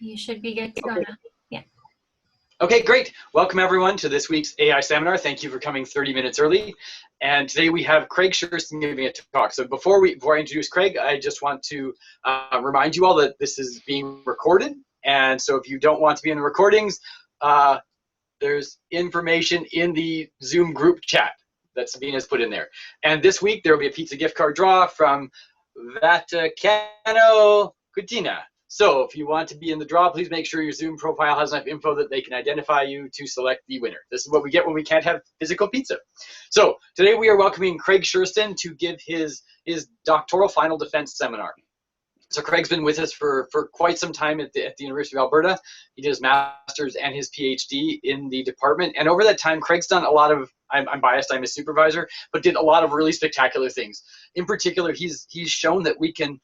You should be good to go now. Yeah. Okay, great. Welcome everyone to this week's AI seminar. Thank you for coming 30 minutes early. And today we have Craig Sherstan giving a talk. So before I introduce Craig, I just want to remind you all that this is being recorded. And so if you don't want to be in the recordings, there's information in the Zoom group chat that Sabina's put in there. And this week there will be a pizza gift card draw from Vaticano Cucina. So if you want to be in the draw, please make sure your Zoom profile has enough info that they can identify you to select the winner. This is what we get when we can't have physical pizza. So today we are welcoming Craig Sherstan to give his doctoral final defense seminar. So Craig's been with us for quite some time at the University of Alberta. He did his master's and his PhD in the department. And over that time, Craig's done a lot of, I'm biased, I'm his supervisor, but did a lot of really spectacular things. In particular, he's shown that we can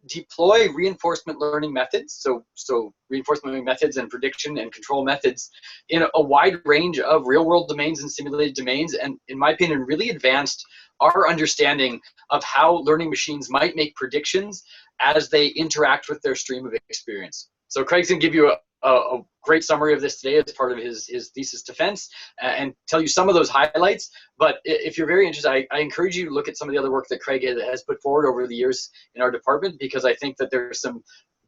deploy reinforcement learning methods, so reinforcement learning methods and prediction and control methods in a wide range of real-world domains and simulated domains, and in my opinion, really advanced our understanding of how learning machines might make predictions as they interact with their stream of experience. So Craig's gonna give you a great summary of this today as part of his thesis defense and tell you some of those highlights. But if you're very interested, I encourage you to look at some of the other work that Craig has put forward over the years in our department, because I think that there's some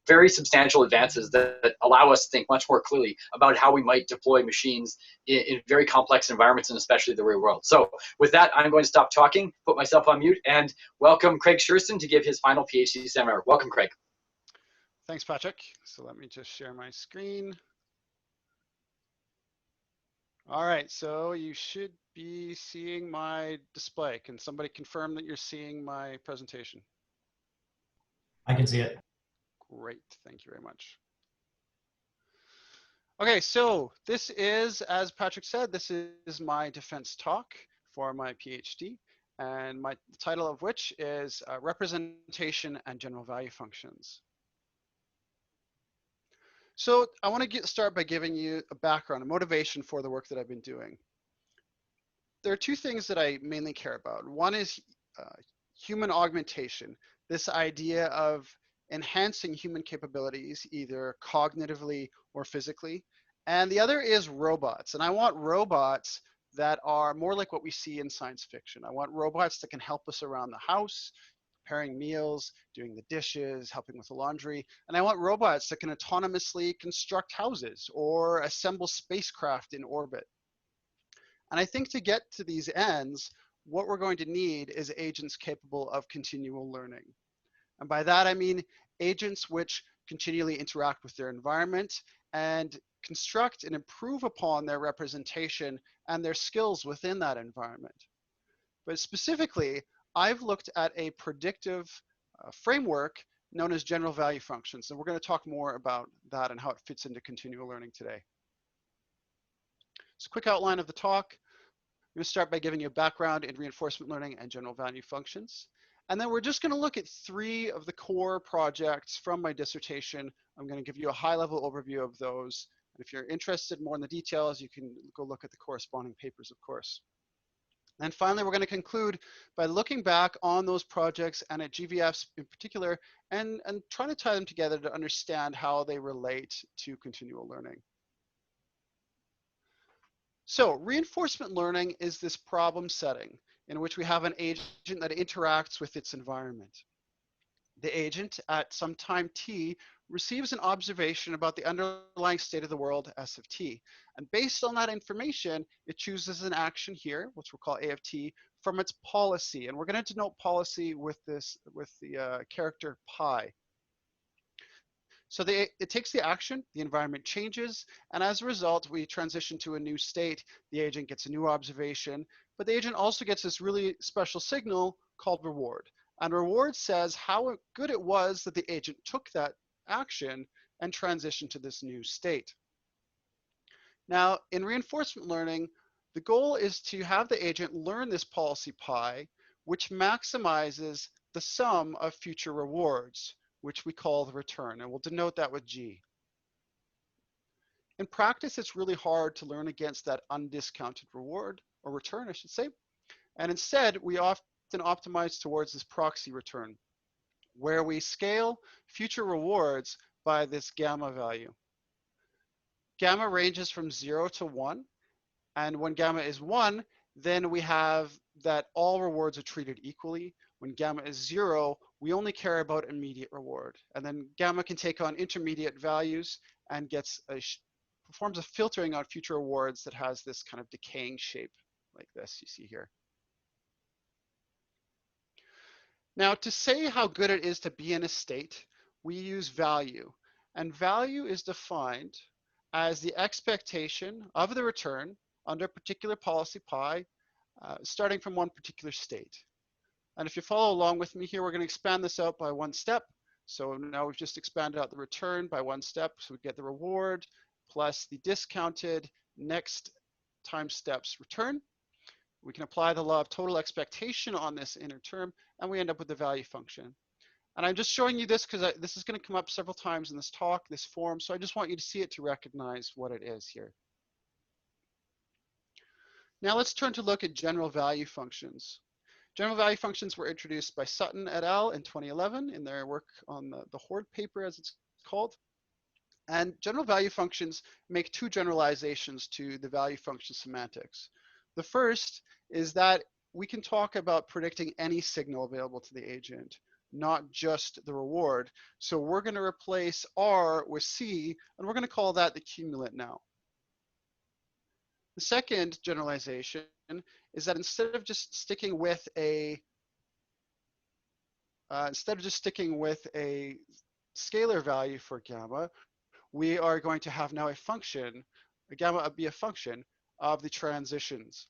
very substantial advances that allow us to think much more clearly about how we might deploy machines in very complex environments, and especially the real world. So with that, I'm going to stop talking, put myself on mute, and welcome Craig Sherstan to give his final PhD seminar. Welcome, Craig. Thanks, Patrick. So let me just share my screen. All right, so you should be seeing my display. Can somebody confirm that you're seeing my presentation? I can see it. Great, thank you very much. Okay, so this is, as Patrick said, this is my defense talk for my PhD, and the title of which is Representation and General Value Functions. So I want to start by giving you a background, a motivation for the work that I've been doing. There are two things that I mainly care about. One is human augmentation, this idea of enhancing human capabilities, either cognitively or physically. And the other is robots. And I want robots that are more like what we see in science fiction. I want robots that can help us around the house, preparing meals, doing the dishes, helping with the laundry. And I want robots that can autonomously construct houses or assemble spacecraft in orbit. And I think to get to these ends, what we're going to need is agents capable of continual learning. And by that, I mean agents which continually interact with their environment and construct and improve upon their representation and their skills within that environment. But specifically, I've looked at a predictive framework known as general value functions. And we're going to talk more about that and how it fits into continual learning today. So quick outline of the talk. I'm going to start by giving you a background in reinforcement learning and general value functions. And then we're just going to look at three of the core projects from my dissertation. I'm going to give you a high-level overview of those. And if you're interested more in the details, you can go look at the corresponding papers, of course. And finally, we're going to conclude by looking back on those projects and at GVFs in particular, and trying to tie them together to understand how they relate to continual learning. So reinforcement learning is this problem setting in which we have an agent that interacts with its environment. The agent at some time t receives an observation about the underlying state of the world S of t. And based on that information, it chooses an action here, which we'll call A of t, from its policy. And we're going to denote policy with the character pi. So it takes the action, the environment changes, and as a result, we transition to a new state. The agent gets a new observation, but the agent also gets this really special signal called reward. And reward says how good it was that the agent took that action and transitioned to this new state. Now, in reinforcement learning, the goal is to have the agent learn this policy pi, which maximizes the sum of future rewards, which we call the return, and we'll denote that with G. In practice, it's really hard to learn against that undiscounted reward, or return, I should say. And instead, we often optimize towards this proxy return, where we scale future rewards by this gamma value. Gamma ranges from 0 to 1. And when gamma is 1, then we have that all rewards are treated equally. When gamma is 0, we only care about immediate reward. And then gamma can take on intermediate values and performs a filtering on future rewards that has this kind of decaying shape like this you see here. Now, to say how good it is to be in a state, we use value. And value is defined as the expectation of the return under a particular policy pi, starting from one particular state. And if you follow along with me here, we're going to expand this out by one step. So now we've just expanded out the return by one step. So we get the reward plus the discounted next time steps return. We can apply the law of total expectation on this inner term, and we end up with the value function. And I'm just showing you this because this is going to come up several times in this talk, this form. So I just want you to see it to recognize what it is here. Now let's turn to look at general value functions. General value functions were introduced by Sutton et al. In 2011 in their work on the Horde paper, as it's called. And general value functions make two generalizations to the value function semantics. The first is that we can talk about predicting any signal available to the agent, not just the reward. So we're going to replace R with C, and we're going to call that the cumulant now. The second generalization is that instead of just sticking with a scalar value for gamma, we are going to have now a function, a gamma be a function of the transitions.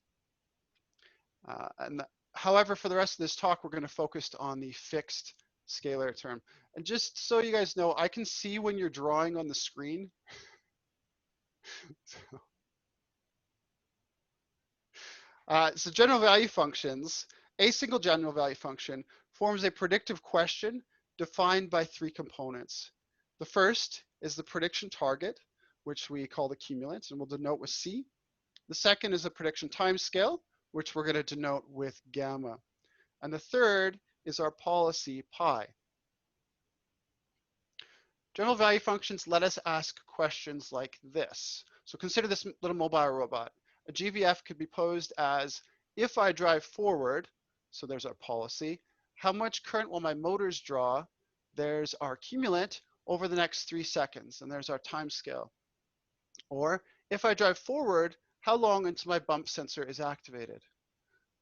However, for the rest of this talk, we're going to focus on the fixed scalar term. And just so you guys know, I can see when you're drawing on the screen. So general value functions, a single general value function forms a predictive question defined by three components. The first is the prediction target, which we call the cumulant, and we'll denote with C. The second is the prediction timescale, which we're going to denote with gamma. And the third is our policy pi. General value functions let us ask questions like this. So consider this little mobile robot. A GVF could be posed as, if I drive forward, so there's our policy, how much current will my motors draw? There's our cumulant over the next 3 seconds, and there's our time scale. Or if I drive forward, how long until my bump sensor is activated?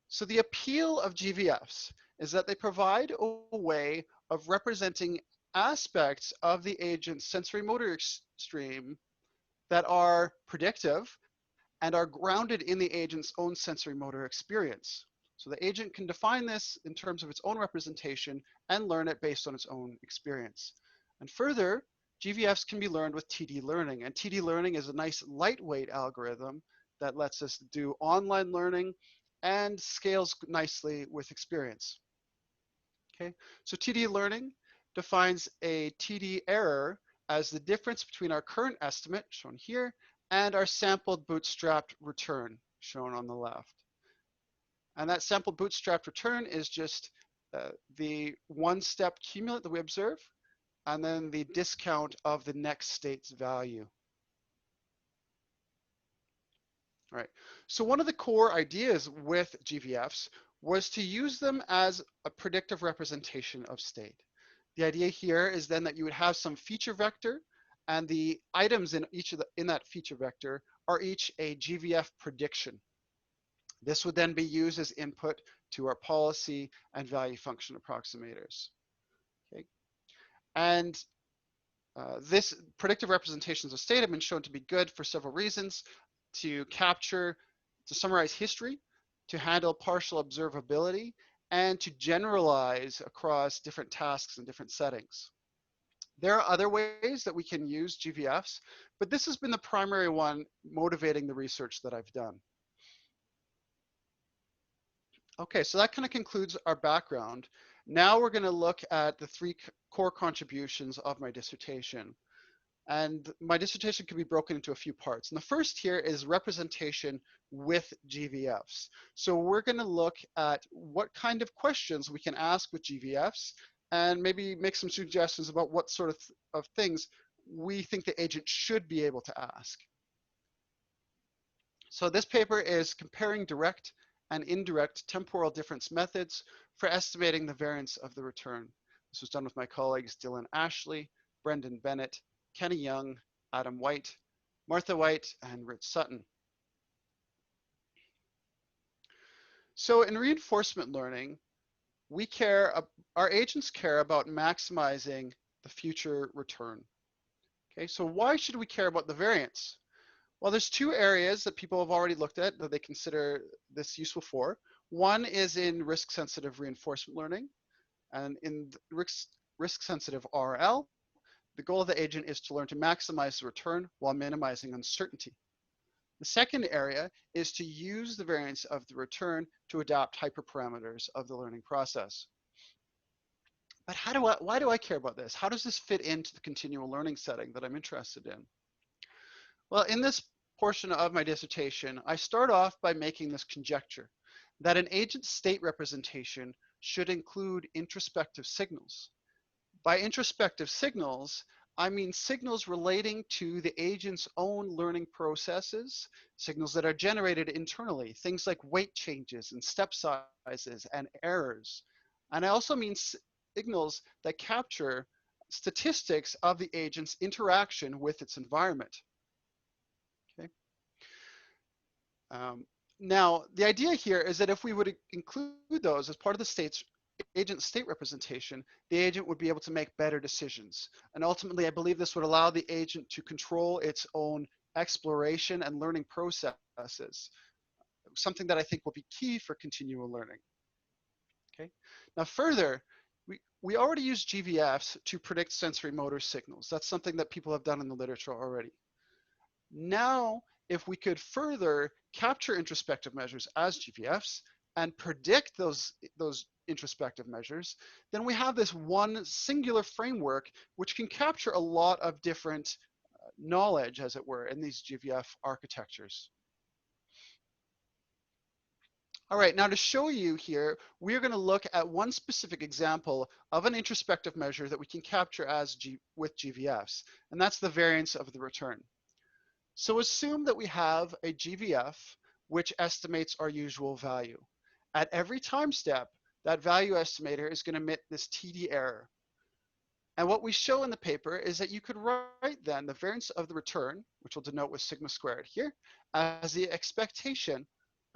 So the appeal of GVFs is that they provide a way of representing aspects of the agent's sensory motor stream that are predictive and are grounded in the agent's own sensory motor experience. So the agent can define this in terms of its own representation and learn it based on its own experience. And further, GVFs can be learned with TD learning, and TD learning is a nice lightweight algorithm that lets us do online learning and scales nicely with experience. Okay, so TD learning defines a TD error as the difference between our current estimate, shown here, and our sampled bootstrapped return, shown on the left. And that sampled bootstrapped return is just the one-step cumulant that we observe, and then the discount of the next state's value. All right, so one of the core ideas with GVFs was to use them as a predictive representation of state. The idea here is then that you would have some feature vector, and the items in that feature vector are each a GVF prediction. This would then be used as input to our policy and value function approximators. Okay, and this predictive representations of state have been shown to be good for several reasons: to summarize history, to handle partial observability, and to generalize across different tasks and different settings. There are other ways that we can use GVFs, but this has been the primary one motivating the research that I've done. Okay, so that kind of concludes our background. Now we're going to look at the three core contributions of my dissertation. And my dissertation can be broken into a few parts. And the first here is representation with GVFs. So we're going to look at what kind of questions we can ask with GVFs and maybe make some suggestions about what sort of things we think the agent should be able to ask. So this paper is comparing direct and indirect temporal difference methods for estimating the variance of the return. This was done with my colleagues Dylan Ashley, Brendan Bennett, Kenny Young, Adam White, Martha White, and Rich Sutton. So in reinforcement learning, our agents care about maximizing the future return. Okay, so why should we care about the variance? Well, there's two areas that people have already looked at that they consider this useful for. One is in risk-sensitive reinforcement learning, and in risk-sensitive RL, the goal of the agent is to learn to maximize the return while minimizing uncertainty. The second area is to use the variance of the return to adapt hyperparameters of the learning process. But why do I care about this? How does this fit into the continual learning setting that I'm interested in? Well, in this portion of my dissertation, I start off by making this conjecture that an agent's state representation should include introspective signals. By introspective signals, I mean signals relating to the agent's own learning processes, signals that are generated internally, things like weight changes and step sizes and errors. And I also mean signals that capture statistics of the agent's interaction with its environment. Okay. Now, the idea here is that if we would include those as part of the agent state representation, the agent would be able to make better decisions. And ultimately, I believe this would allow the agent to control its own exploration and learning processes, something that I think will be key for continual learning. Okay. Now, further, we already use GVFs to predict sensory motor signals. That's something that people have done in the literature already. Now, if we could further capture introspective measures as GVFs and predict those introspective measures, then we have this one singular framework which can capture a lot of different knowledge, as it were, in these GVF architectures. All right, now to show you here, we're going to look at one specific example of an introspective measure that we can capture with GVFs, and that's the variance of the return. So assume that we have a GVF which estimates our usual value. At every time step, that value estimator is going to emit this TD error. And what we show in the paper is that you could write then the variance of the return, which we'll denote with sigma squared here, as the expectation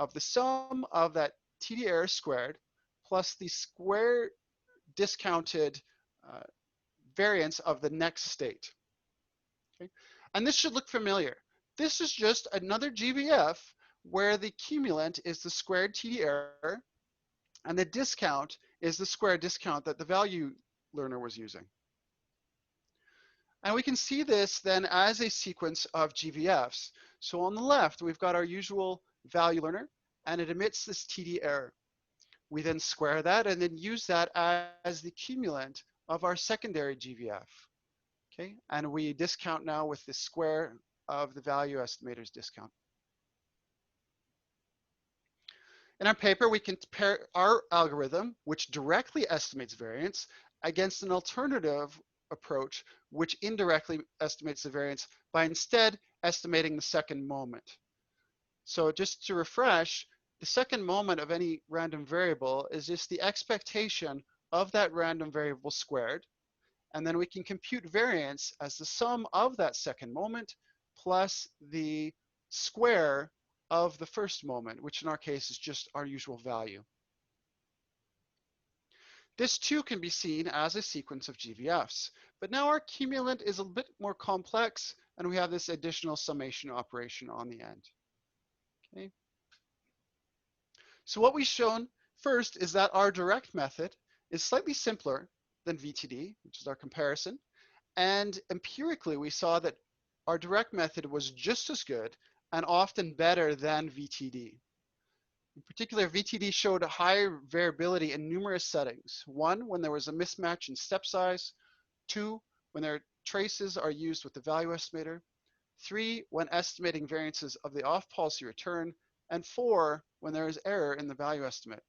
of the sum of that TD error squared plus the square discounted variance of the next state. Okay? And this should look familiar. This is just another GVF where the cumulant is the squared TD error and the discount is the square discount that the value learner was using. And we can see this then as a sequence of GVFs. So on the left, we've got our usual value learner, and it emits this TD error. We then square that and then use that as the cumulant of our secondary GVF. Okay, and we discount now with the square of the value estimator's discount. In our paper, we compare our algorithm, which directly estimates variance, against an alternative approach, which indirectly estimates the variance by instead estimating the second moment. So just to refresh, the second moment of any random variable is just the expectation of that random variable squared. And then we can compute variance as the sum of that second moment plus the square of the first moment, which in our case is just our usual value. This too can be seen as a sequence of GVFs, but now our cumulant is a bit more complex and we have this additional summation operation on the end. Okay. So what we've shown first is that our direct method is slightly simpler than VTD, which is our comparison. And empirically, we saw that our direct method was just as good and often better than VTD. In particular, VTD showed a higher variability in numerous settings. One, when there was a mismatch in step size. Two, when their traces are used with the value estimator. Three, when estimating variances of the off-policy return. And four, when there is error in the value estimate.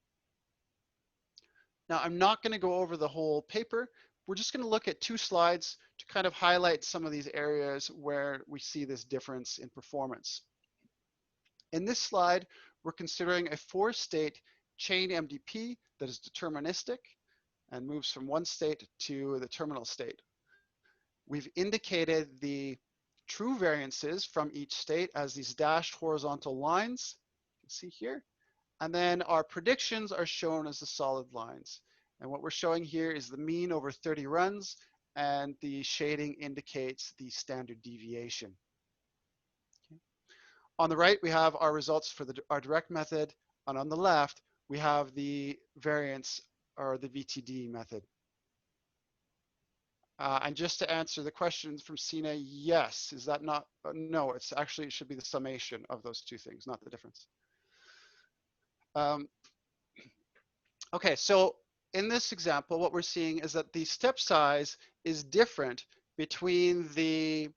Now, I'm not going to go over the whole paper. We're just going to look at 2 slides to kind of highlight some of these areas where we see this difference in performance. In this slide, we're considering a 4-state chain MDP that is deterministic and moves from one state to the terminal state. We've indicated the true variances from each state as these dashed horizontal lines, you can see here. And then our predictions are shown as the solid lines. And what we're showing here is the mean over 30 runs, and the shading indicates the standard deviation. Okay. On the right, we have our results for our direct method, and on the left, we have the variance, or the VTD method. And just to answer the questions from Sina, yes, is that not, no, it's actually, it should be the summation of those 2 things, not the difference. Okay, so in this example, what we're seeing is that the step size is different between the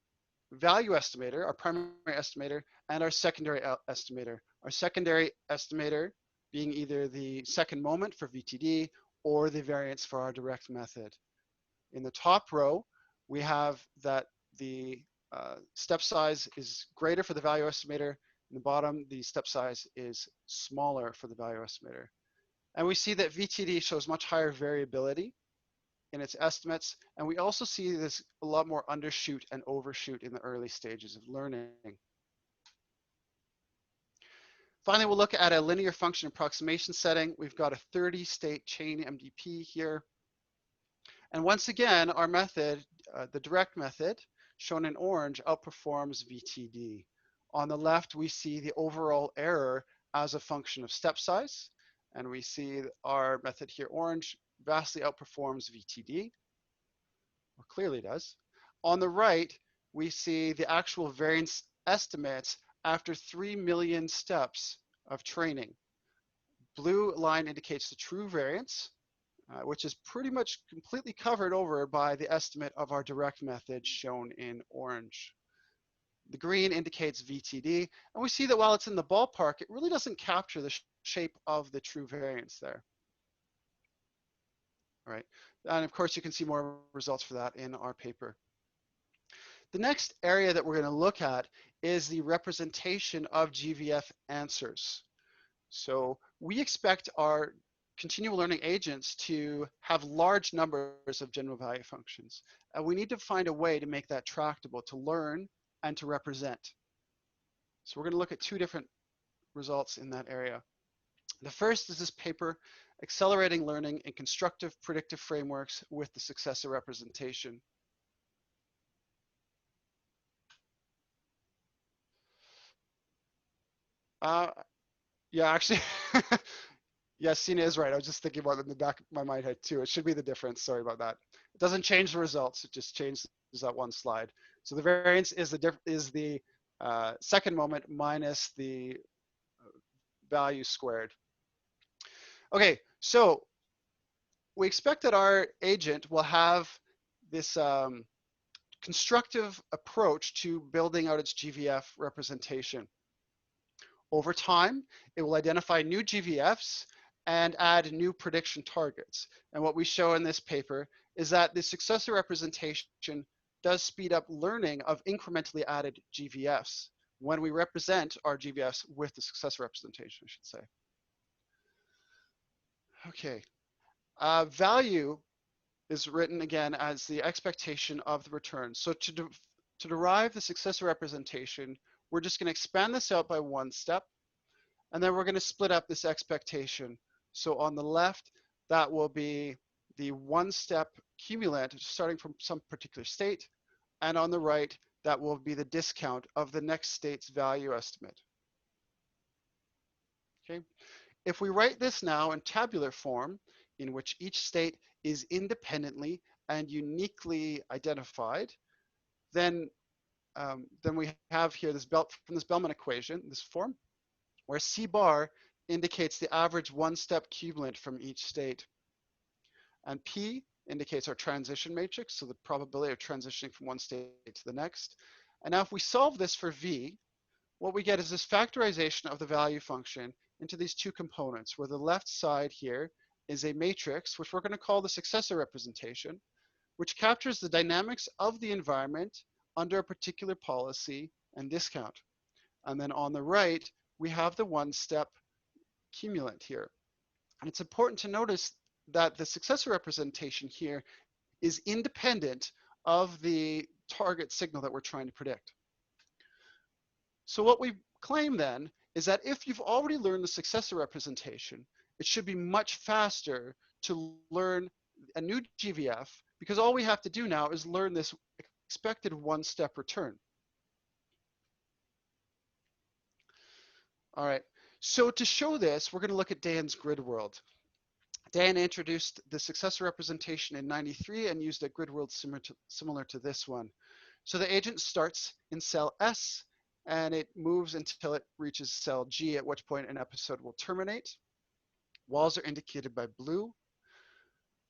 value estimator, our primary estimator, and our secondary estimator. Our secondary estimator being either the second moment for VTD or the variance for our direct method. In the top row, we have that the step size is greater for the value estimator. In the bottom, the step size is smaller for the value estimator. And we see that VTD shows much higher variability in its estimates. And we also see this a lot more undershoot and overshoot in the early stages of learning. Finally, we'll look at a linear function approximation setting. We've got a 30-state chain MDP here. And once again, our method, the direct method, shown in orange, outperforms VTD. On the left, we see the overall error as a function of step size. And we see our method here, orange, vastly outperforms VTD, or clearly does. On the right, we see the actual variance estimates after 3 million steps of training. Blue line indicates the true variance, which is pretty much completely covered over by the estimate of our direct method shown in orange. The green indicates VTD, and we see that while it's in the ballpark, it really doesn't capture the shape of the true variance there. All right, and of course you can see more results for that in our paper. The next area that we're going to look at is the representation of GVF answers. So we expect our continual learning agents to have large numbers of general value functions. And we need to find a way to make that tractable, to learn and to represent. So we're going to look at 2 different results in that area. The first is this paper, Accelerating Learning in Constructive Predictive Frameworks with the Successor Representation. Yeah, actually, yes, Sina is right. I was just thinking about it in the back of my mind too. It should be the difference. Sorry about that. It doesn't change the results. It just changes that one slide. So the variance is the second moment minus the value squared. Okay, so we expect that our agent will have this constructive approach to building out its GVF representation. Over time, it will identify new GVFs and add new prediction targets. And what we show in this paper is that the successor representation does speed up learning of incrementally added GVFs when we represent our GVFs with the successor representation, I should say. Okay, value is written again as the expectation of the return. So to derive the successor representation, we're just going to expand this out by 1 step, and then we're going to split up this expectation. So on the left, that will be the 1-step cumulant starting from some particular state, and on the right, that will be the discount of the next state's value estimate. Okay. If we write this now in tabular form, in which each state is independently and uniquely identified, then we have here this from this Bellman equation, this form, where C bar indicates the average 1-step cumulant from each state. And P indicates our transition matrix, so the probability of transitioning from one state to the next. And now if we solve this for V, what we get is this factorization of the value function into these 2 components, where the left side here is a matrix, which we're going to call the successor representation, which captures the dynamics of the environment under a particular policy and discount. And then on the right, we have the one-step cumulant here. And it's important to notice that the successor representation here is independent of the target signal that we're trying to predict. So what we claim then is that if you've already learned the successor representation, it should be much faster to learn a new GVF, because all we have to do now is learn this expected one-step return. All right, so to show this, we're going to look at Dan's grid world. Dan introduced the successor representation in '93 and used a grid world similar to this one. So the agent starts in cell S, and it moves until it reaches cell G, at which point an episode will terminate. Walls are indicated by blue.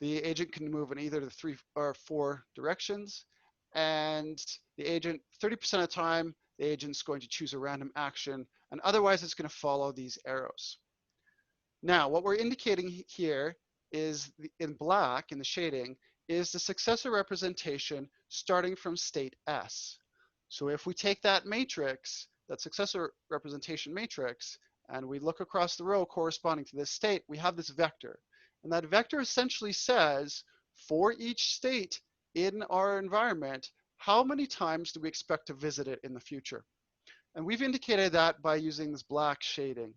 The agent can move in either the 3 or 4 directions, and the agent, 30% of the time, the agent's going to choose a random action, and otherwise it's going to follow these arrows. Now, what we're indicating here is, in black, in the shading, is the successor representation starting from state S. So if we take that matrix, that successor representation matrix, and we look across the row corresponding to this state, we have this vector. And that vector essentially says, for each state in our environment, how many times do we expect to visit it in the future? And we've indicated that by using this black shading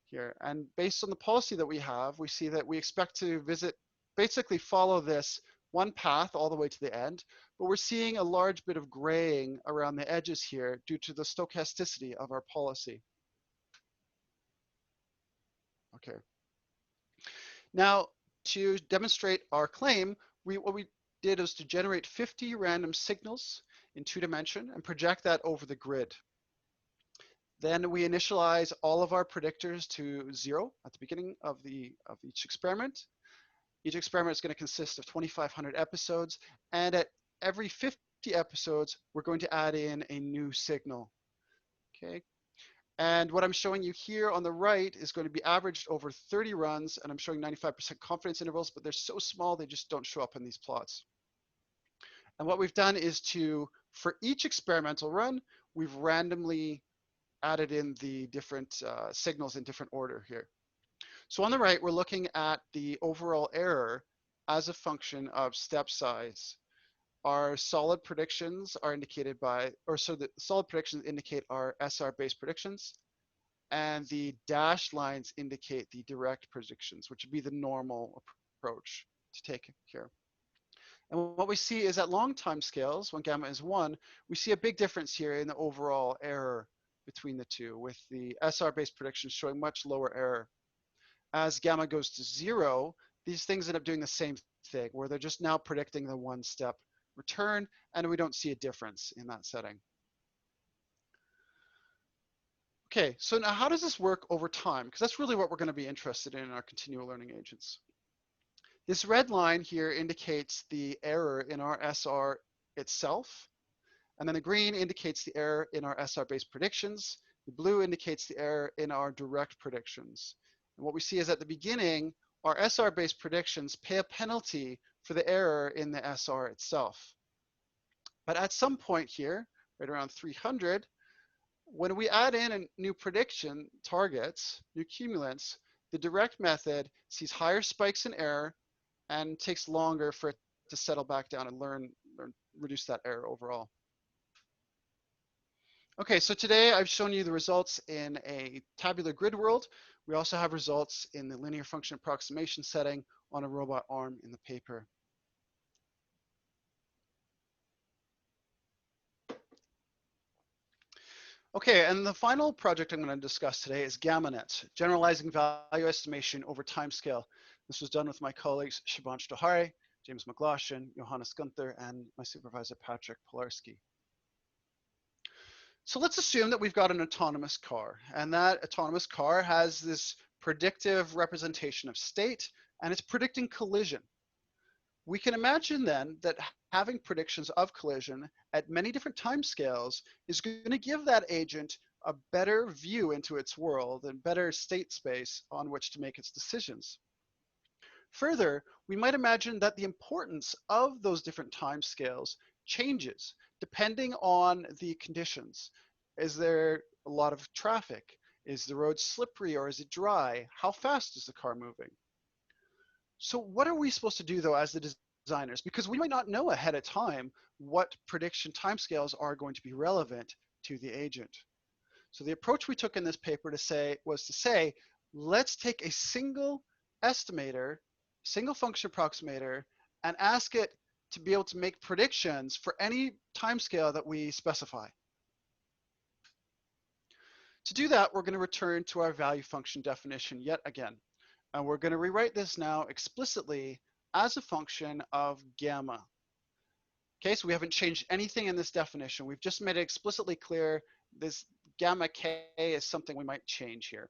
here. And based on the policy that we have, we see that we expect to visit, basically follow this one path all the way to the end, but we're seeing a large bit of graying around the edges here due to the stochasticity of our policy. Okay. Now, to demonstrate our claim, what we did is to generate 50 random signals in 2D and project that over the grid. Then we initialize all of our predictors to 0 at the beginning of each experiment. Each experiment is going to consist of 2,500 episodes, and at every 50 episodes, we're going to add in a new signal. Okay. And what I'm showing you here on the right is going to be averaged over 30 runs, and I'm showing 95% confidence intervals, but they're so small they just don't show up in these plots. And what we've done is for each experimental run, we've randomly added in the different signals in different order here. So on the right, we're looking at the overall error as a function of step size. Our solid predictions are indicated by, the solid predictions indicate our SR-based predictions, and the dashed lines indicate the direct predictions, which would be the normal approach to take here. And what we see is at long time scales, when gamma is 1, we see a big difference here in the overall error between the two, with the SR-based predictions showing much lower error. As gamma goes to 0, these things end up doing the same thing, where they're just now predicting the one-step return, and we don't see a difference in that setting. Okay, so now how does this work over time? Because that's really what we're going to be interested in our continual learning agents. This red line here indicates the error in our SR itself, and then the green indicates the error in our SR-based predictions. The blue indicates the error in our direct predictions. And what we see is at the beginning, our SR-based predictions pay a penalty for the error in the SR itself. But at some point here, right around 300, when we add in a new prediction targets, new cumulants, the direct method sees higher spikes in error and takes longer for it to settle back down and reduce that error overall. Okay, so today I've shown you the results in a tabular grid world. We also have results in the linear function approximation setting on a robot arm in the paper. Okay, and the final project I'm going to discuss today is GammaNet, generalizing value estimation over timescale. This was done with my colleagues Shibansh Dohare, James McLaughlin, Johannes Gunther, and my supervisor Patrick Pilarski. So let's assume that we've got an autonomous car, and that autonomous car has this predictive representation of state, and it's predicting collision. We can imagine then that having predictions of collision at many different timescales is going to give that agent a better view into its world and better state space on which to make its decisions. Further, we might imagine that the importance of those different time scales changes depending on the conditions. Is there a lot of traffic? Is the road slippery or is it dry? How fast is the car moving? So what are we supposed to do though as the designers? Because we might not know ahead of time what prediction timescales are going to be relevant to the agent. So the approach we took in this paper was to say, let's take a single estimator, single function approximator, and ask it to be able to make predictions for any timescale that we specify. To do that, we're going to return to our value function definition yet again. And we're going to rewrite this now explicitly as a function of gamma. Okay, so we haven't changed anything in this definition. We've just made it explicitly clear this gamma k is something we might change here.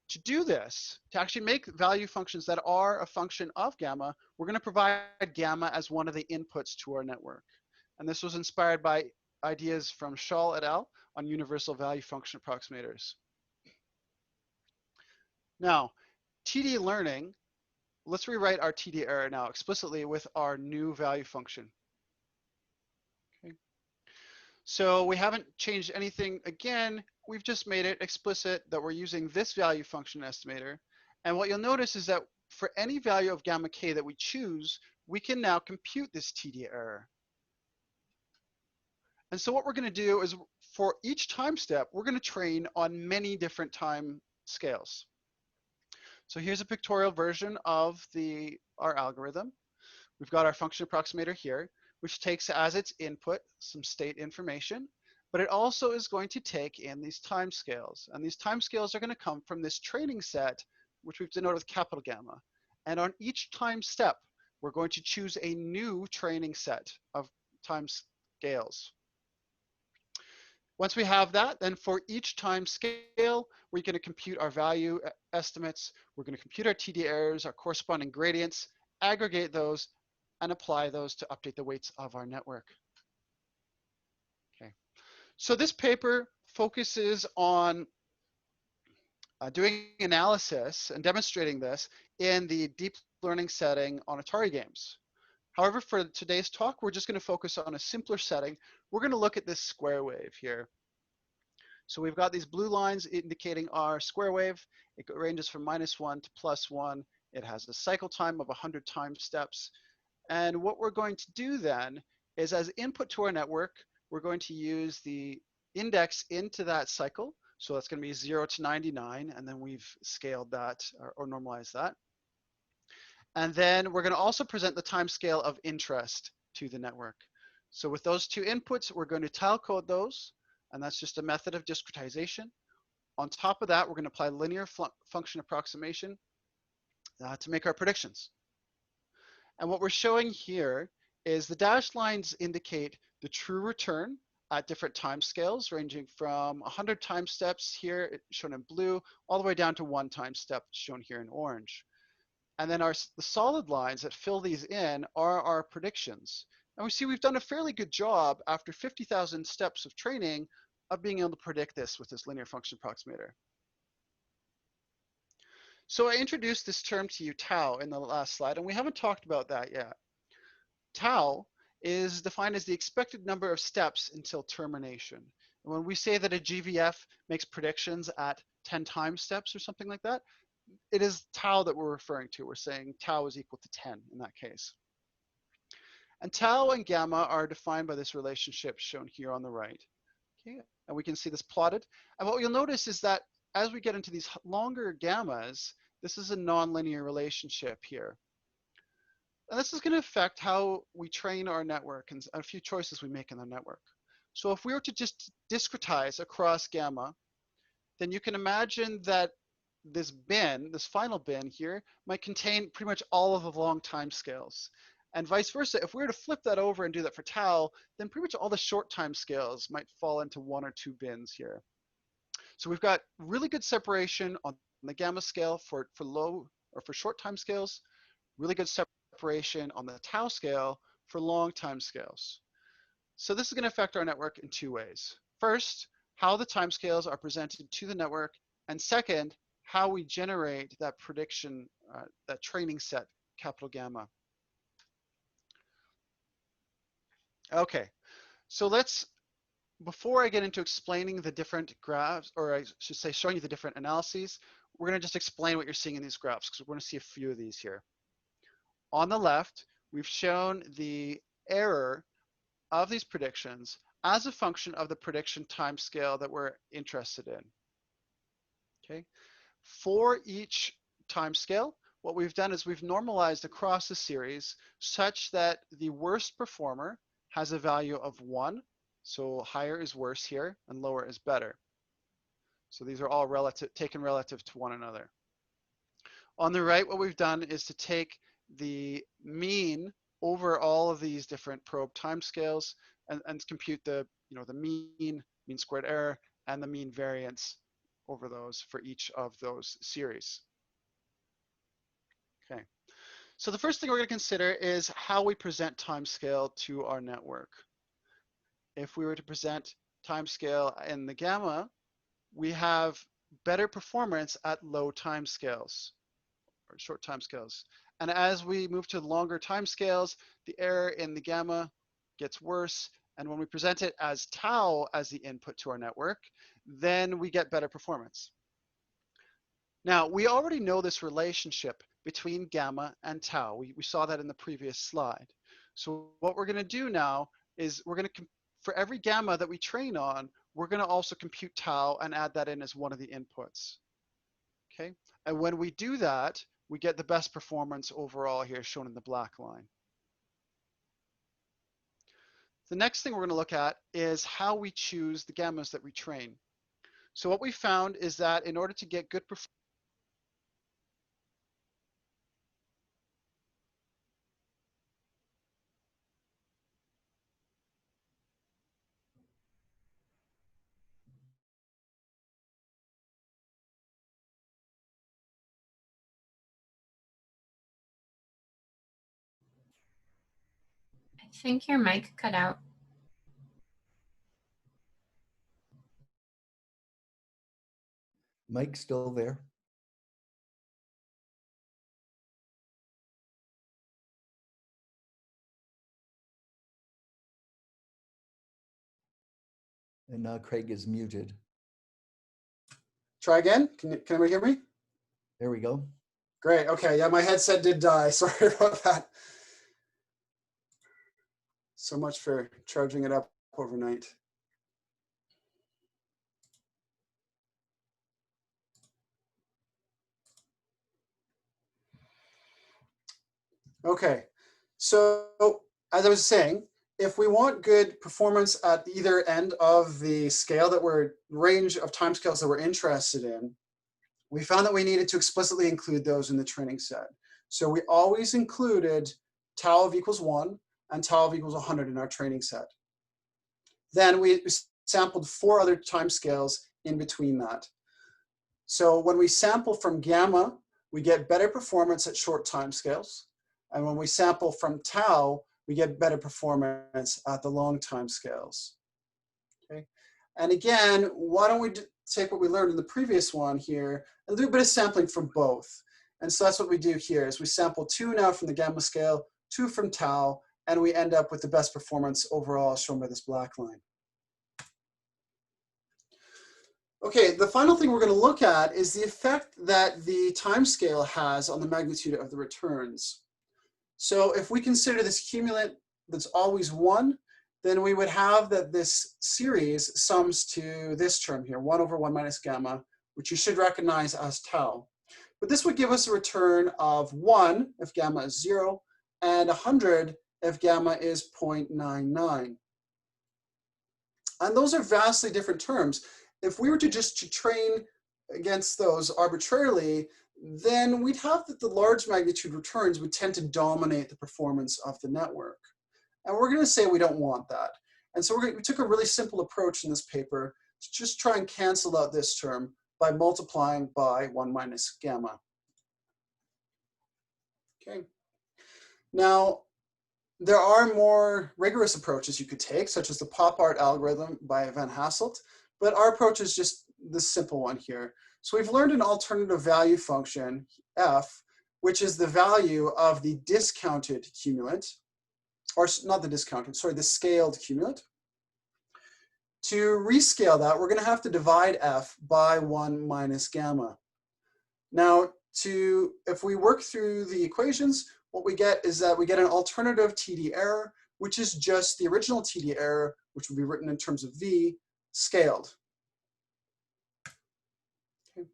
To do this, to actually make value functions that are a function of gamma, we're going to provide gamma as one of the inputs to our network. And this was inspired by ideas from Shaw et al. On universal value function approximators. Now, TD learning, let's rewrite our TD error now explicitly with our new value function. Okay. So we haven't changed anything again. We've just made it explicit that we're using this value function estimator. And what you'll notice is that for any value of gamma k that we choose, we can now compute this TD error. And so what we're going to do is for each time step, we're going to train on many different time scales. So here's a pictorial version of our algorithm. We've got our function approximator here, which takes as its input some state information, but it also is going to take in these time scales. And these time scales are going to come from this training set, which we've denoted with capital gamma. And on each time step, we're going to choose a new training set of time scales. Once we have that, then for each time scale, we're going to compute our value estimates. We're going to compute our TD errors, our corresponding gradients, aggregate those, and apply those to update the weights of our network. Okay. So this paper focuses on doing analysis and demonstrating this in the deep learning setting on Atari games. However, for today's talk, we're just going to focus on a simpler setting. We're going to look at this square wave here. So we've got these blue lines indicating our square wave. It ranges from -1 to +1. It has a cycle time of 100 time steps. And what we're going to do then is as input to our network, we're going to use the index into that cycle. So that's going to be 0 to 99. And then we've scaled that or normalized that. And then we're going to also present the time scale of interest to the network. So with those two inputs, we're going to tile code those. And that's just a method of discretization. On top of that, we're going to apply linear function approximation to make our predictions. And what we're showing here is the dashed lines indicate the true return at different time scales, ranging from 100 time steps here, shown in blue, all the way down to 1 time step, shown here in orange. And then the solid lines that fill these in are our predictions. And we see we've done a fairly good job after 50,000 steps of training of being able to predict this with this linear function approximator. So I introduced this term to you, tau, in the last slide, and we haven't talked about that yet. Tau is defined as the expected number of steps until termination. And when we say that a GVF makes predictions at 10 time steps or something like that, it is tau that we're referring to. We're saying tau is equal to 10 in that case. And tau and gamma are defined by this relationship shown here on the right. Okay, and we can see this plotted. And what you'll notice is that as we get into these longer gammas, this is a nonlinear relationship here. And this is going to affect how we train our network and a few choices we make in the network. So if we were to just discretize across gamma, then you can imagine that this bin, this final bin here, might contain pretty much all of the long time scales. And vice versa, if we were to flip that over and do that for tau, then pretty much all the short time scales might fall into 1 or 2 bins here. So we've got really good separation on the gamma scale for low or for short time scales, really good separation on the tau scale for long time scales. So this is going to affect our network in 2 ways. First, how the time scales are presented to the network, and second, how we generate that prediction that training set, capital gamma. Okay, so before I get into explaining the different graphs, or I should say showing you the different analyses, we're going to just explain what you're seeing in these graphs, because we're going to see a few of these here. On the left, we've shown the error of these predictions as a function of the prediction timescale that we're interested in. Okay, for each timescale, what we've done is we've normalized across the series such that the worst performer has a value of 1. So higher is worse here, and lower is better. So these are all taken relative to one another. On the right, what we've done is to take the mean over all of these different probe timescales and compute the mean squared error, and the mean variance over those for each of those series. Okay. So the first thing we're going to consider is how we present timescale to our network. If we were to present timescale in the gamma, we have better performance at low timescales, or short timescales. And as we move to longer timescales, the error in the gamma gets worse. And when we present it as tau as the input to our network, then we get better performance. Now, we already know this relationship between gamma and tau. We saw that in the previous slide. So what we're going to do now is we're going to, for every gamma that we train on, we're going to also compute tau and add that in as one of the inputs. Okay, and when we do that, we get the best performance overall here, shown in the black line. The next thing we're going to look at is how we choose the gammas that we train. So what we found is that in order to get good performance, I think your mic cut out. Mike's still there. And now Craig is muted. Try again. Can everybody hear me? There we go. Great. Okay. Yeah, my headset did die. Sorry about that. So much for charging it up overnight. Okay. So as I was saying, if we want good performance at either end of the scale that range of timescales that we're interested in, we found that we needed to explicitly include those in the training set. So we always included tau of equals 1 and tau of equals 100 in our training set. Then we sampled 4 other timescales in between that. So when we sample from gamma, we get better performance at short timescales. And when we sample from tau, we get better performance at the long timescales. Okay. And again, why don't we take what we learned in the previous one here and do a bit of sampling from both. And so that's what we do here is we sample 2 now from the gamma scale, 2 from tau, and we end up with the best performance overall shown by this black line. Okay, the final thing we're going to look at is the effect that the time scale has on the magnitude of the returns. So if we consider this cumulant that's always 1, then we would have that this series sums to this term here, 1 over 1 minus gamma, which you should recognize as tau. But this would give us a return of 1 if gamma is 0, and 100 if gamma is 0.99. And those are vastly different terms. If we were to just train against those arbitrarily, then we'd have that the large magnitude returns would tend to dominate the performance of the network. And we're going to say we don't want that. And so we took a really simple approach in this paper to just try and cancel out this term by multiplying by 1 minus gamma. Okay. Now, there are more rigorous approaches you could take, such as the pop art algorithm by Van Hasselt, but our approach is just this simple one here. So we've learned an alternative value function, f, which is the value of the discounted cumulant, or not the discounted, sorry, the scaled cumulant. To rescale that, we're going to have to divide f by 1 minus gamma. Now, if we work through the equations, what we get is that we get an alternative TD error, which is just the original TD error, which would be written in terms of v, scaled. Okay.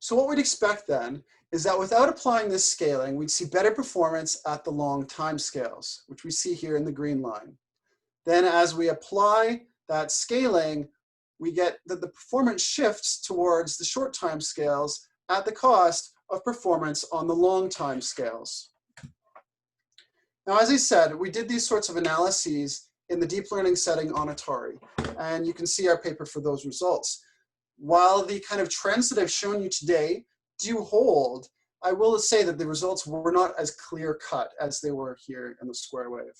So what we'd expect then is that without applying this scaling, we'd see better performance at the long time scales, which we see here in the green line. Then as we apply that scaling, we get that the performance shifts towards the short time scales at the cost of performance on the long time scales. Now, as I said, we did these sorts of analyses in the deep learning setting on Atari, and you can see our paper for those results. While the kind of trends that I've shown you today do hold, I will say that the results were not as clear-cut as they were here in the square wave.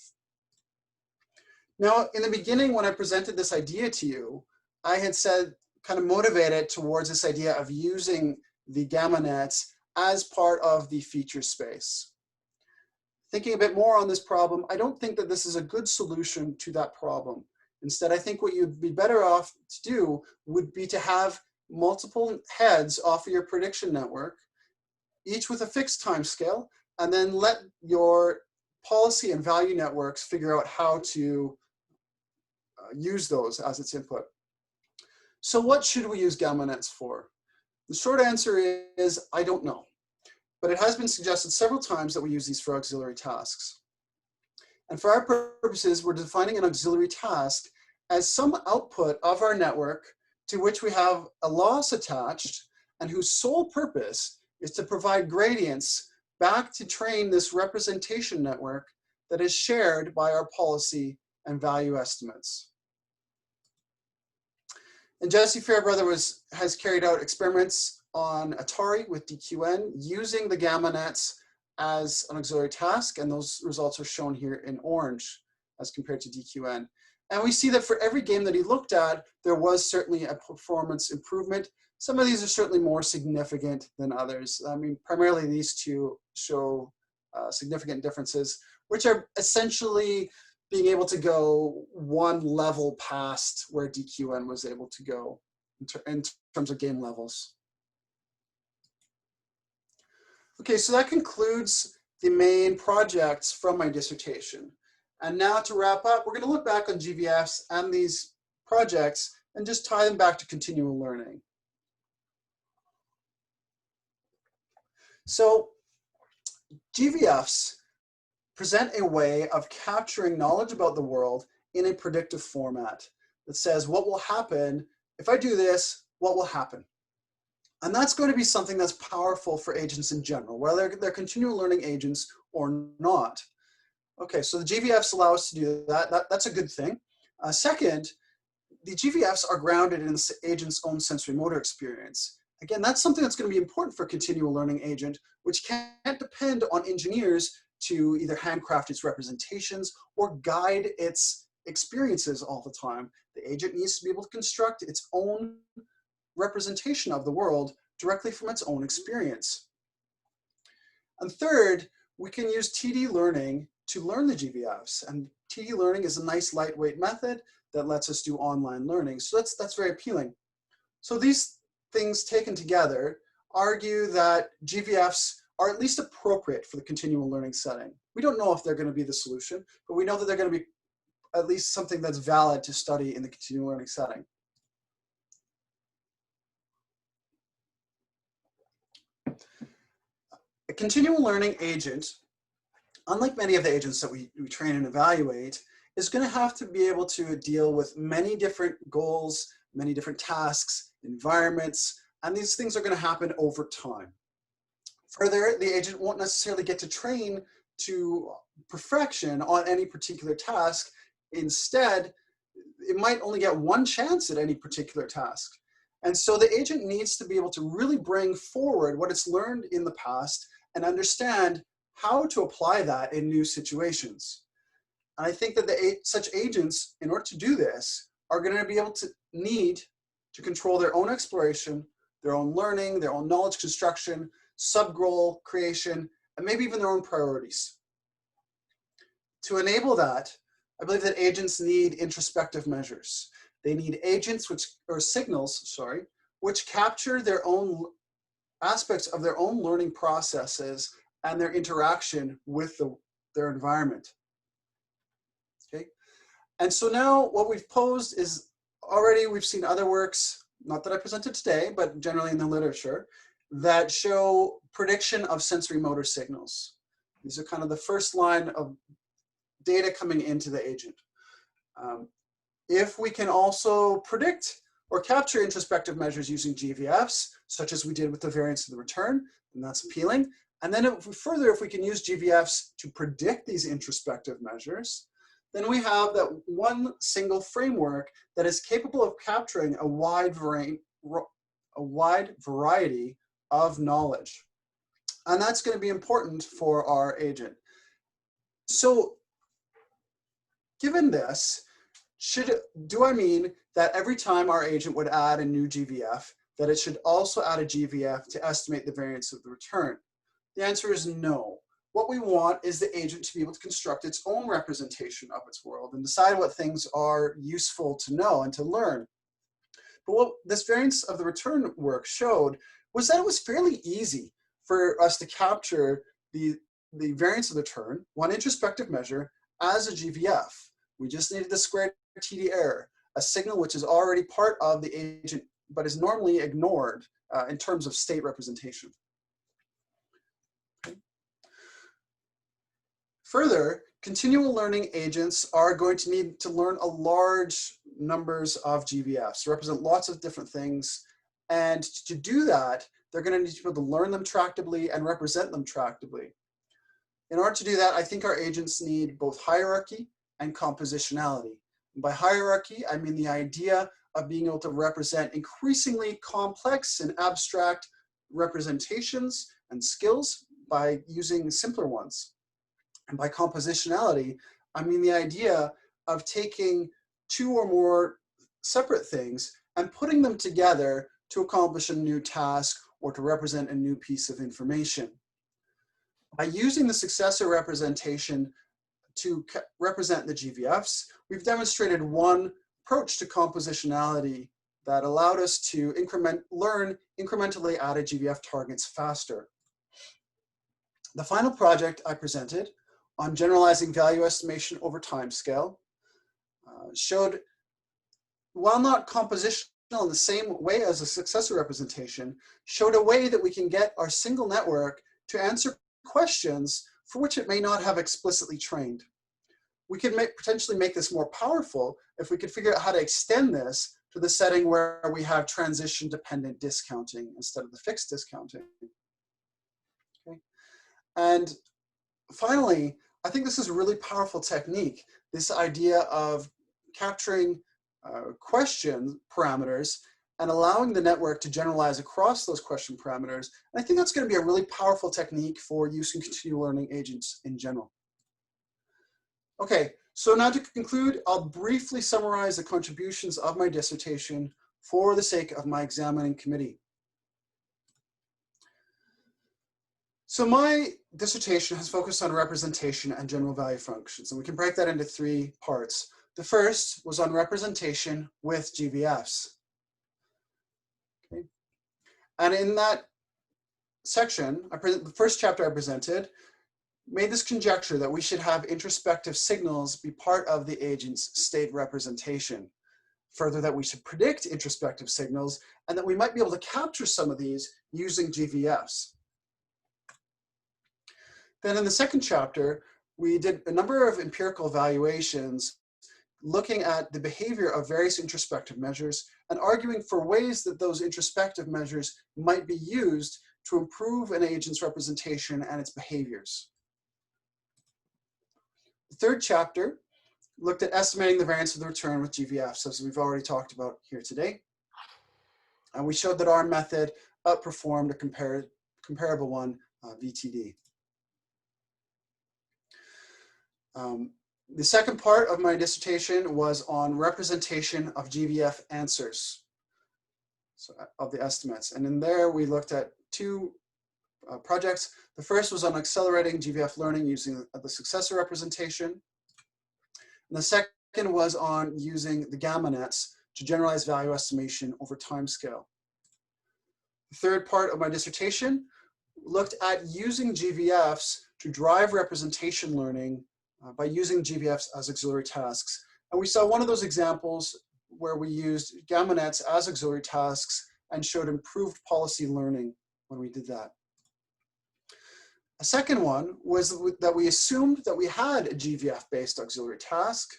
Now, in the beginning, when I presented this idea to you, I had said, kind of motivated towards this idea of using the gamma nets as part of the feature space. Thinking a bit more on this problem, I don't think that this is a good solution to that problem. Instead, I think what you'd be better off to do would be to have multiple heads off of your prediction network, each with a fixed time scale, and then let your policy and value networks figure out how to use those as its input. So what should we use gamma nets for? The short answer is, I don't know. But it has been suggested several times that we use these for auxiliary tasks. And for our purposes, we're defining an auxiliary task as some output of our network to which we have a loss attached and whose sole purpose is to provide gradients back to train this representation network that is shared by our policy and value estimates. And Jesse Fairbrother has carried out experiments on Atari with DQN using the gamma nets as an auxiliary task, and those results are shown here in orange as compared to DQN. And we see that for every game that he looked at, there was certainly a performance improvement. Some of these are certainly more significant than others. I mean, primarily these two show significant differences, which are essentially being able to go one level past where DQN was able to go in terms of game levels. Okay, so that concludes the main projects from my dissertation. And now to wrap up, we're going to look back on GVFs and these projects and just tie them back to continual learning. So GVFs present a way of capturing knowledge about the world in a predictive format that says what will happen if I do this, what will happen? And that's going to be something that's powerful for agents in general, whether they're continual learning agents or not. Okay, so the GVFs allow us to do that. That's a good thing. Second, the GVFs are grounded in the agent's own sensory motor experience. Again, that's something that's going to be important for a continual learning agent, which can't depend on engineers to either handcraft its representations or guide its experiences all the time. The agent needs to be able to construct its own representation of the world directly from its own experience. And third, we can use TD learning to learn the GVFs. And TD learning is a nice lightweight method that lets us do online learning. So that's very appealing. So these things taken together argue that GVFs are at least appropriate for the continual learning setting. We don't know if they're going to be the solution, but we know that they're going to be at least something that's valid to study in the continual learning setting. A continual learning agent, unlike many of the agents that we train and evaluate, is going to have to be able to deal with many different goals, many different tasks, environments, and these things are going to happen over time. Further, the agent won't necessarily get to train to perfection on any particular task. Instead, it might only get one chance at any particular task. And so the agent needs to be able to really bring forward what it's learned in the past and understand how to apply that in new situations. And I think that such agents, in order to do this, are going to be able to need to control their own exploration, their own learning, their own knowledge construction, sub-goal creation, and maybe even their own priorities. To enable that, I believe that agents need introspective measures. They need agents or signals, sorry, which capture their own aspects of their own learning processes and their interaction with their environment. Okay, and so now what we've posed is, already we've seen other works, not that I presented today, but generally in the literature, that show prediction of sensory motor signals. These are kind of the first line of data coming into the agent. If we can also predict or capture introspective measures using GVFs, such as we did with the variance of the return, then that's appealing. And then if we can use GVFs to predict these introspective measures, then we have that one single framework that is capable of capturing a wide variety of knowledge. And that's going to be important for our agent. So given this, do I mean that every time our agent would add a new GVF, that it should also add a GVF to estimate the variance of the return? The answer is no. What we want is the agent to be able to construct its own representation of its world and decide what things are useful to know and to learn. But what this variance of the return work showed was that it was fairly easy for us to capture the variance of the return, one introspective measure, as a GVF. We just needed the squared TD error, a signal which is already part of the agent, but is normally ignored in terms of state representation. Okay. Further, continual learning agents are going to need to learn a large numbers of GVFs to represent lots of different things. And to do that, they're going to need to be able to learn them tractably and represent them tractably. In order to do that, I think our agents need both hierarchy and compositionality. And by hierarchy, I mean the idea of being able to represent increasingly complex and abstract representations and skills by using simpler ones. And by compositionality, I mean the idea of taking two or more separate things and putting them together to accomplish a new task or to represent a new piece of information. By using the successor representation to represent the GVFs, we've demonstrated one approach to compositionality that allowed us to learn incrementally added GVF targets faster. The final project I presented on generalizing value estimation over time scale showed, while not compositional in the same way as a successor representation, showed a way that we can get our single network to answer questions for which it may not have explicitly trained. We could potentially make this more powerful if we could figure out how to extend this to the setting where we have transition dependent discounting instead of the fixed discounting. Okay. And finally, I think this is a really powerful technique, this idea of capturing question parameters and allowing the network to generalize across those question parameters. And I think that's going to be a really powerful technique for use in continual learning agents in general. Okay, so now to conclude, I'll briefly summarize the contributions of my dissertation for the sake of my examining committee. So my dissertation has focused on representation and general value functions, and we can break that into three parts. The first was on representation with GVFs. Okay. And in that section, the first chapter I presented made this conjecture that we should have introspective signals be part of the agent's state representation. Further, that we should predict introspective signals and that we might be able to capture some of these using GVFs. Then in the second chapter, we did a number of empirical evaluations looking at the behavior of various introspective measures and arguing for ways that those introspective measures might be used to improve an agent's representation and its behaviors. The third chapter looked at estimating the variance of the return with GVFs, as we've already talked about here today. And we showed that our method outperformed a comparable one, VTD. The second part of my dissertation was on representation of GVF answers, so of the estimates. And in there, we looked at two projects. The first was on accelerating GVF learning using the successor representation. And the second was on using the gamma nets to generalize value estimation over time scale. The third part of my dissertation looked at using GVFs to drive representation learning by using GVFs as auxiliary tasks. And we saw one of those examples where we used gamma nets as auxiliary tasks and showed improved policy learning when we did that. A second one was that we assumed that we had a GVF-based auxiliary task,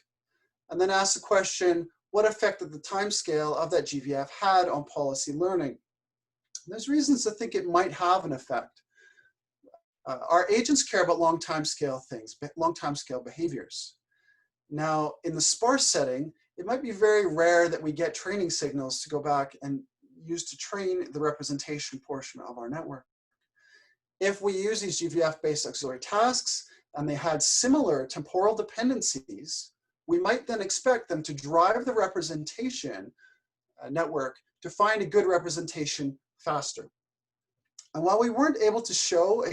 and then asked the question, what effect did the timescale of that GVF had on policy learning? And there's reasons to think it might have an effect. Our agents care about long timescale things, long timescale behaviors. Now, in the sparse setting, it might be very rare that we get training signals to go back and use to train the representation portion of our network. If we use these GVF-based auxiliary tasks and they had similar temporal dependencies, we might then expect them to drive the representation network to find a good representation faster. And while we weren't able to show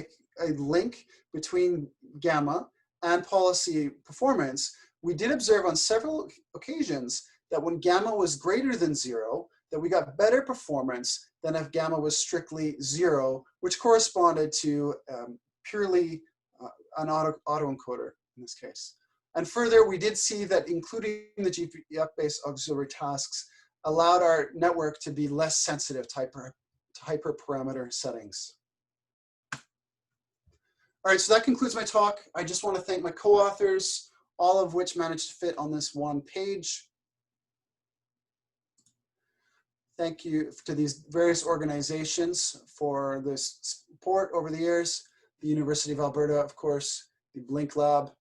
a link between gamma and policy performance, we did observe on several occasions that when gamma was greater than 0, that we got better performance than if gamma was strictly 0, which corresponded to purely an autoencoder in this case. And further, we did see that including the GVF-based auxiliary tasks allowed our network to be less sensitive to hyperparameter settings. All right, so that concludes my talk. I just want to thank my co-authors, all of which managed to fit on this one page. Thank you to these various organizations for this support over the years. The University of Alberta, of course, the BLINC Lab,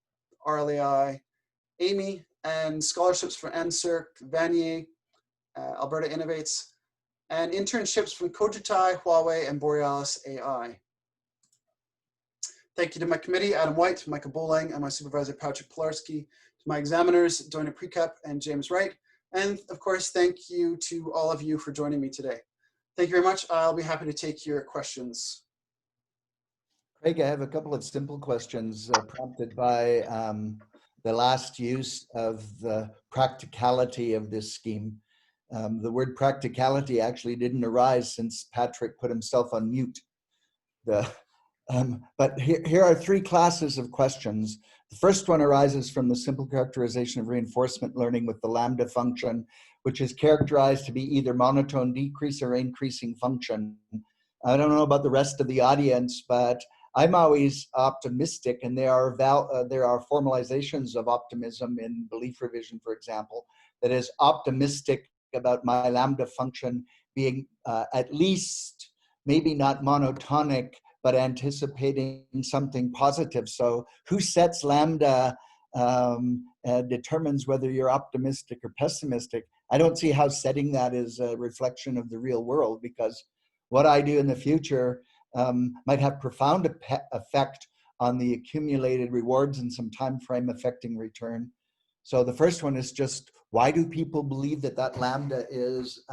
RLAI, Amii, and scholarships from NSERC, Vanier, Alberta Innovates, and internships from Cogitai, Huawei, and Borealis AI. Thank you to my committee, Adam White, Michael Bowling, and my supervisor, Patrick Pilarski, to my examiners, Donna Prekep and James Wright, and of course, thank you to all of you for joining me today. Thank you very much. I'll be happy to take your questions. Craig, I have a couple of simple questions prompted by the last use of the practicality of this scheme. The word practicality actually didn't arise since Patrick put himself on mute. But here are three classes of questions. The first one arises from the simple characterization of reinforcement learning with the lambda function, which is characterized to be either monotone decrease or increasing function. I don't know about the rest of the audience, but I'm always optimistic, and there are formalizations of optimism in belief revision, for example, that is optimistic about my lambda function being at least maybe not monotonic, but anticipating something positive. So who sets lambda determines whether you're optimistic or pessimistic. I don't see how setting that is a reflection of the real world, because what I do in the future might have profound effect on the accumulated rewards and some time frame affecting return. So the first one is just, why do people believe that that lambda is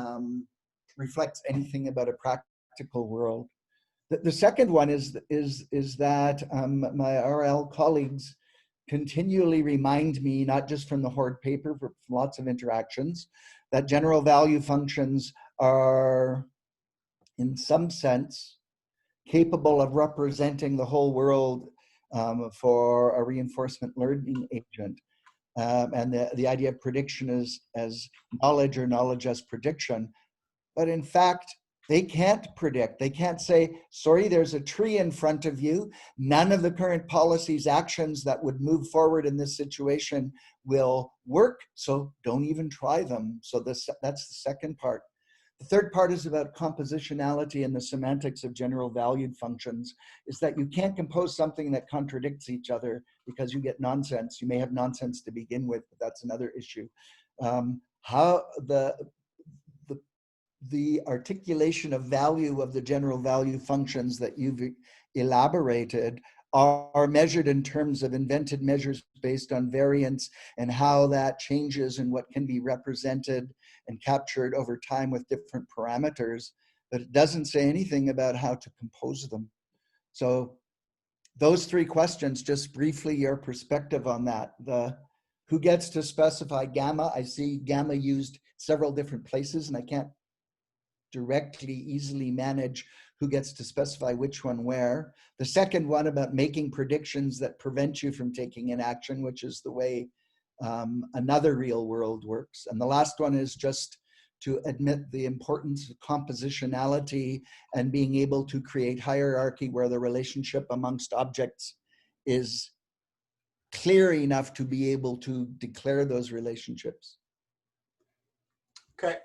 reflects anything about a practical world? The second one is that my RL colleagues continually remind me, not just from the Horde paper, but from lots of interactions, that general value functions are, in some sense, capable of representing the whole world for a reinforcement learning agent. And the idea of prediction as knowledge or knowledge as prediction. But in fact, they can't predict. They can't say, sorry, there's a tree in front of you. None of the current policies, actions that would move forward in this situation will work, so don't even try them. So that's the second part. The third part is about compositionality and the semantics of general valued functions, is that you can't compose something that contradicts each other because you get nonsense. You may have nonsense to begin with, but that's another issue. How the articulation of value of the general value functions that you've elaborated are measured in terms of invented measures based on variance, and how that changes and what can be represented and captured over time with different parameters, but it doesn't say anything about how to compose them. So those three questions, just briefly, your perspective on that. Who gets to specify gamma? I see gamma used several different places, and I can't directly easily manage who gets to specify which one where. The second one about making predictions that prevent you from taking an action, which is the way another real world works. And the last one is just to admit the importance of compositionality and being able to create hierarchy where the relationship amongst objects is clear enough to be able to declare those relationships. Okay,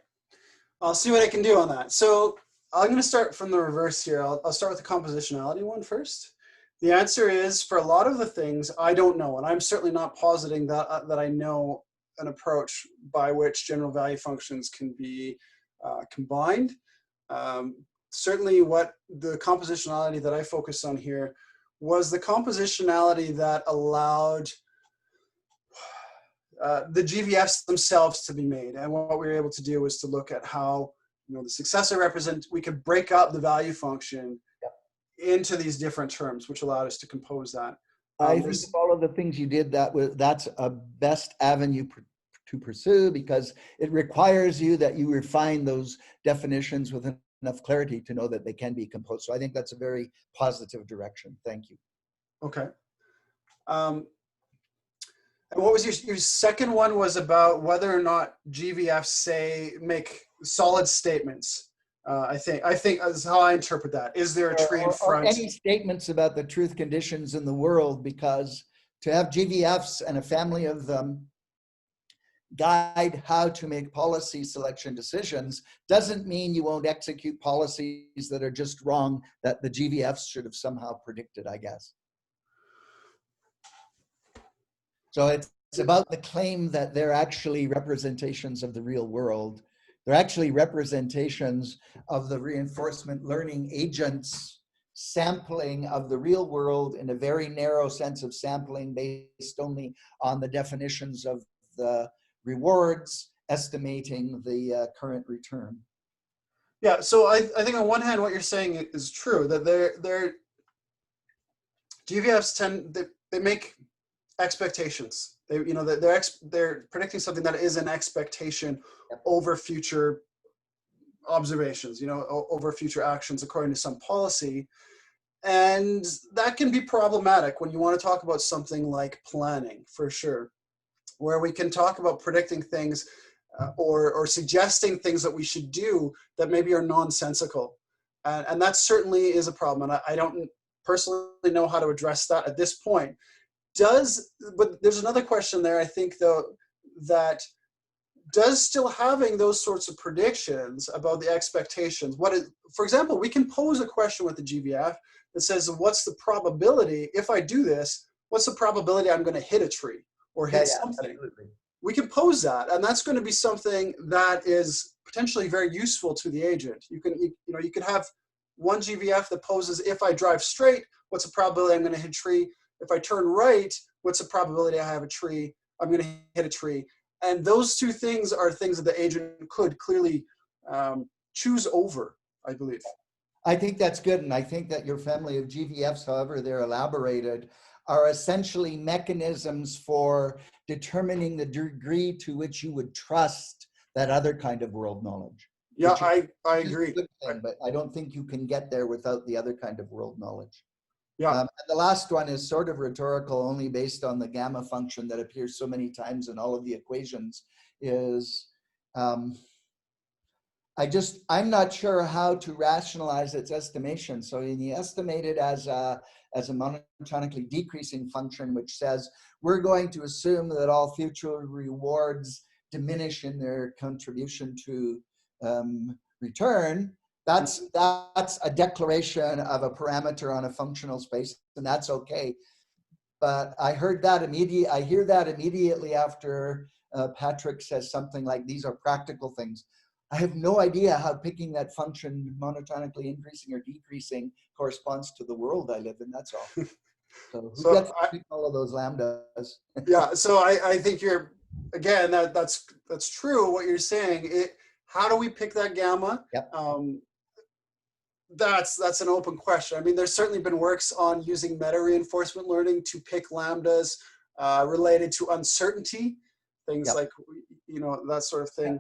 I'll see what I can do on that. So I'm going to start from the reverse here. I'll start with the compositionality one first. The answer is, for a lot of the things, I don't know, and I'm certainly not positing that that I know an approach by which general value functions can be combined. Certainly what the compositionality that I focused on here was the compositionality that allowed the GVFs themselves to be made. And what we were able to do was to look at how, the successor we could break up the value function into these different terms, which allowed us to compose that. I think of all of the things you did, that's a best avenue to pursue, because it requires you that you refine those definitions with enough clarity to know that they can be composed. So I think that's a very positive direction. Thank you. Okay. And what was your second one was about whether or not GVFs make solid statements. I think that's how I interpret that. Is there a tree in front? Or any statements about the truth conditions in the world, because to have GVFs and a family of them guide how to make policy selection decisions doesn't mean you won't execute policies that are just wrong, that the GVFs should have somehow predicted, I guess. So it's about the claim that they're actually representations of the real world. They're actually representations of the reinforcement learning agents sampling of the real world in a very narrow sense of sampling based only on the definitions of the rewards, estimating the current return. Yeah, so I think on one hand, what you're saying is true, that they're GVFs they make expectations. They're predicting something that is an expectation over future observations, over future actions according to some policy. And that can be problematic when you want to talk about something like planning, for sure, where we can talk about predicting things or suggesting things that we should do that maybe are nonsensical. And that certainly is a problem. And I don't personally know how to address that at this point. But there's another question there, I think, though, that does still having those sorts of predictions about the expectations, for example, we can pose a question with the GVF that says, what's the probability, if I do this, what's the probability I'm going to hit a tree or hit something? Absolutely. We can pose that, and that's going to be something that is potentially very useful to the agent. You could have one GVF that poses, if I drive straight, what's the probability I'm going to hit a tree? If I turn right, what's the probability I have I'm going to hit a tree? And those two things are things that the agent could clearly choose over, I believe. I think that's good. And I think that your family of GVFs, however they're elaborated, are essentially mechanisms for determining the degree to which you would trust that other kind of world knowledge. Yeah, I agree. But I don't think you can get there without the other kind of world knowledge. Yeah. And the last one is sort of rhetorical, only based on the gamma function that appears so many times in all of the equations, is I'm not sure how to rationalize its estimation. So you estimate it as a monotonically decreasing function, which says we're going to assume that all future rewards diminish in their contribution to return. That's a declaration of a parameter on a functional space, and that's okay. But I hear that immediately after Patrick says something like, these are practical things. I have no idea how picking that function monotonically increasing or decreasing corresponds to the world I live in, that's all. So who gets to pick all of those lambdas? Yeah, so I think again, that's true what you're saying. How do we pick that gamma? Yep. that's an open question. I mean, there's certainly been works on using meta reinforcement learning to pick lambdas related to uncertainty, things Yep. like, you know, that sort of thing.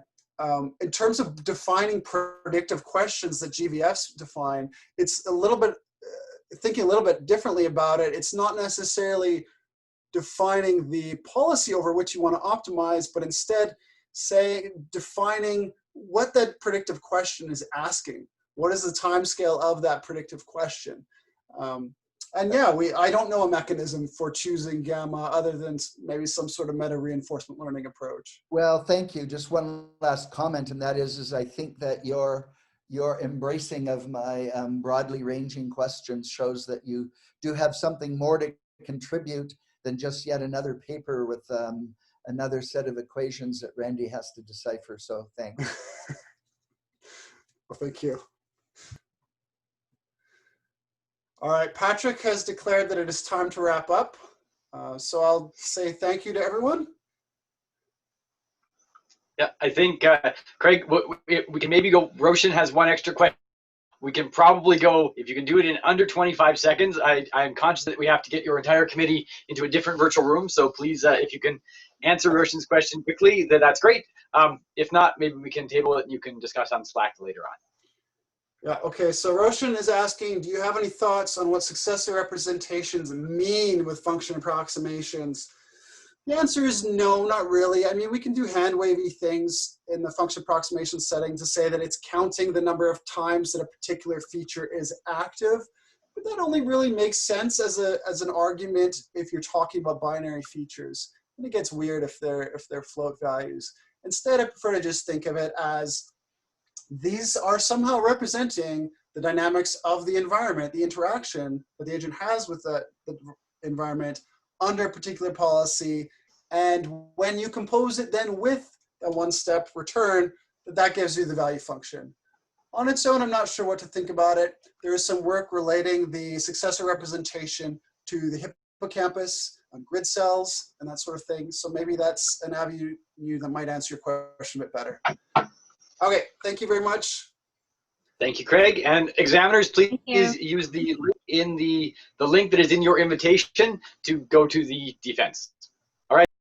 In terms of defining predictive questions that GVFs define, it's a little bit, thinking a little bit differently about it. It's not necessarily defining the policy over which you want to optimize, but instead defining what that predictive question is asking. What is the time scale of that predictive question? And yeah, I don't know a mechanism for choosing gamma other than maybe some sort of meta reinforcement learning approach. Well, thank you. Just one last comment, and that is I think that your embracing of my broadly ranging questions shows that you do have something more to contribute than just yet another paper with another set of equations that Randy has to decipher. So thanks. Well, thank you. All right, Patrick has declared that it is time to wrap up. So I'll say thank you to everyone. Yeah, I think, Craig, we can maybe go, Roshan has one extra question. We can probably go, if you can do it in under 25 seconds, I'm conscious that we have to get your entire committee into a different virtual room. So please, if you can answer Roshan's question quickly, that's great. If not, maybe we can table it and you can discuss on Slack later on. Yeah, okay, so Roshan is asking, do you have any thoughts on what successor representations mean with function approximations? The answer is no, not really. I mean, we can do hand wavy things in the function approximation setting to say that it's counting the number of times that a particular feature is active, but that only really makes sense as an argument if you're talking about binary features. And it gets weird if they're float values. Instead, I prefer to just think of it as these are somehow representing the dynamics of the environment, the interaction that the agent has with the environment under a particular policy. And when you compose it then with a one-step return, that gives you the value function. On its own, I'm not sure what to think about it. There is some work relating the successor representation to the hippocampus on grid cells and that sort of thing. So maybe that's an avenue that might answer your question a bit better. Okay, thank you very much. Thank you, Craig. And examiners, please use the link in the link that is in your invitation to go to the defense.